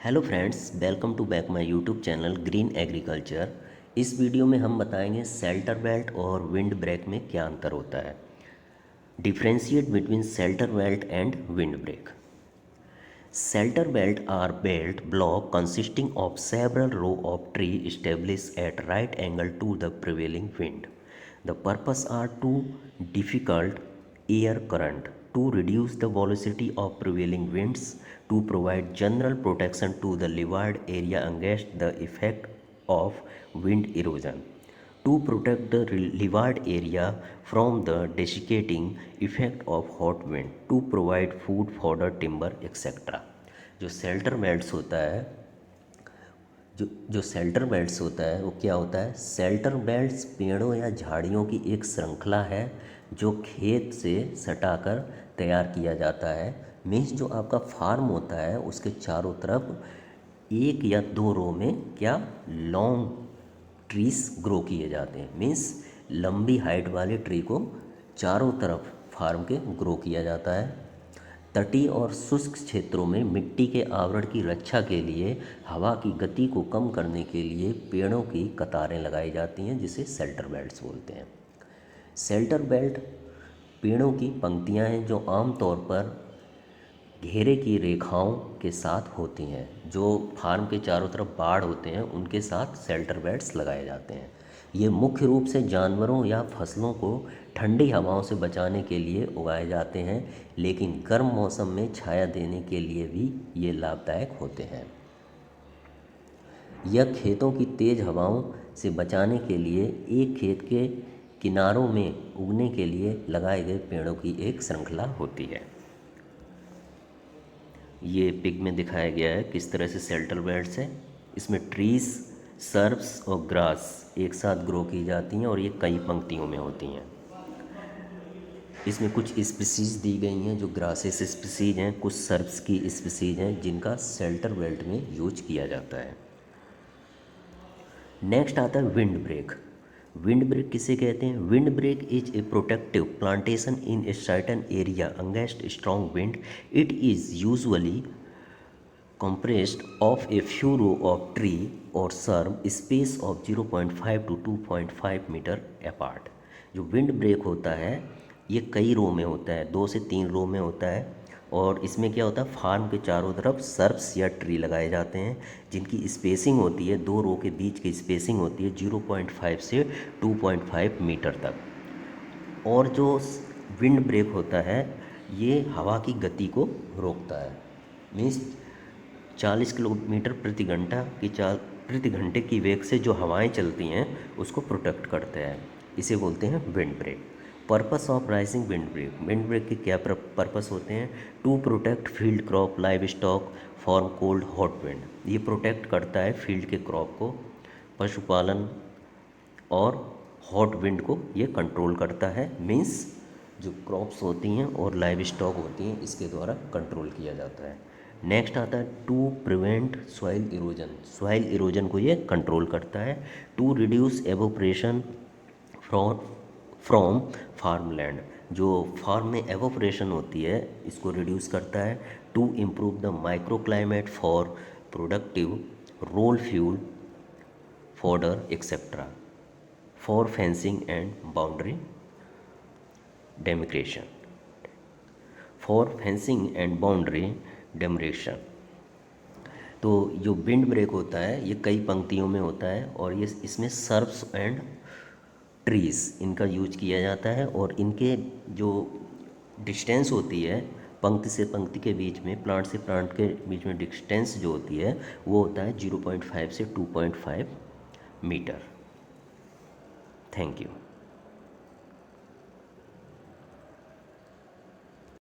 Hello friends, welcome to back my YouTube channel green agriculture. इस वीडियो में हम बताएंगे शेल्टर बेल्ट और विंड ब्रेक में क्या अंतर होता है। Differentiate between shelter belt and wind break. Shelter belt are belt block consisting of several row of tree established at right angle to the prevailing wind. The purpose are to difficult air current, to reduce the velocity of prevailing winds, to provide general protection to the leeward area against the effect of wind erosion, to protect the leeward area from the desiccating effect of hot wind, to provide food, fodder, timber, etc. जो shelter belts होता है जो shelter belts होता है वो क्या होता है। शेल्टर बेल्ट्स पेड़ों या झाड़ियों की एक श्रृंखला है जो खेत से सटाकर तैयार किया जाता है। मीन्स जो आपका फार्म होता है उसके चारों तरफ एक या दो रो में क्या लॉन्ग ट्रीज ग्रो किए जाते हैं। मीन्स लंबी हाइट वाले ट्री को चारों तरफ फार्म के ग्रो किया जाता है। तटीय और शुष्क क्षेत्रों में मिट्टी के आवरण की रक्षा के लिए हवा की गति को कम करने के लिए पेड़ों की कतारें लगाई जाती हैं, जिसे शेल्टर बेल्ट्स बोलते हैं। शेल्टर बेल्ट पेड़ों की पंक्तियां हैं जो आमतौर पर घेरे की रेखाओं के साथ होती हैं। जो फार्म के चारों तरफ बाड़ होते हैं उनके साथ शेल्टर बेल्ट्स लगाए जाते हैं। ये मुख्य रूप से जानवरों या फसलों को ठंडी हवाओं से बचाने के लिए उगाए जाते हैं, लेकिन गर्म मौसम में छाया देने के लिए भी ये लाभदायक होते हैं। यह खेतों की तेज़ हवाओं से बचाने के लिए एक खेत के किनारों में उगने के लिए लगाए गए पेड़ों की एक श्रृंखला होती है। ये पिक में दिखाया गया है किस तरह से शेल्टर बेल्ट्स है। इसमें ट्रीज, सर्ब्स और ग्रास एक साथ ग्रो की जाती हैं और ये कई पंक्तियों में होती हैं। इसमें कुछ स्पीसीज दी गई हैं जो ग्रासेस स्पीसीज हैं, कुछ सर्ब्स की स्पीसीज हैं जिनका शेल्टर बेल्ट में यूज किया जाता है। नेक्स्ट आता है विंड ब्रेक। विंड ब्रेक किसे कहते हैं? Wind break is a protective plantation in a certain area against strong wind. It is usually compressed of a few row of tree or shrub space of 0.5 to 2.5 metre apart। जो wind break होता है ये कई रो में होता है, 2 से 3 रो में होता है। और इसमें क्या होता है, फार्म के चारों तरफ सर्ब्स या ट्री लगाए जाते हैं जिनकी स्पेसिंग होती है, 2 रो के बीच की स्पेसिंग होती है 0.5 से 2.5 मीटर तक। और जो विंड ब्रेक होता है ये हवा की गति को रोकता है। मीन्स 40 किलोमीटर प्रति घंटे की वेग से जो हवाएं चलती हैं उसको प्रोटेक्ट करते हैं। इसे बोलते हैं wind break. Purpose of raising wind break. Wind break के क्या पर्पस होते हैं? To protect field crop, livestock from cold hot wind. ये प्रोटेक्ट करता है फील्ड के क्रॉप को, पशुपालन और हॉट विंड को ये कंट्रोल करता है। मीन्स जो क्रॉप्स होती हैं और लाइव स्टॉक होती हैं इसके द्वारा कंट्रोल किया जाता है। नेक्स्ट आता है to prevent soil erosion. Soil erosion को ये कंट्रोल करता है। To reduce evaporation from farmland. जो फार्म में एवोपरेशन होती है इसको रिड्यूस करता है। To improve the micro climate for productive role fuel fodder etcetera for fencing and boundary demarcation. For fencing and boundary demarcation. तो जो विंड ब्रेक होता है ये कई पंक्तियों में होता है और ये इसमें सर्ब्स एंड ट्रीज इनका यूज किया जाता है। और इनके जो डिस्टेंस होती है पंक्ति से पंक्ति के बीच में, प्लांट से प्लांट के बीच में डिस्टेंस जो होती है वो होता है 0.5 से 2.5 मीटर। Thank you.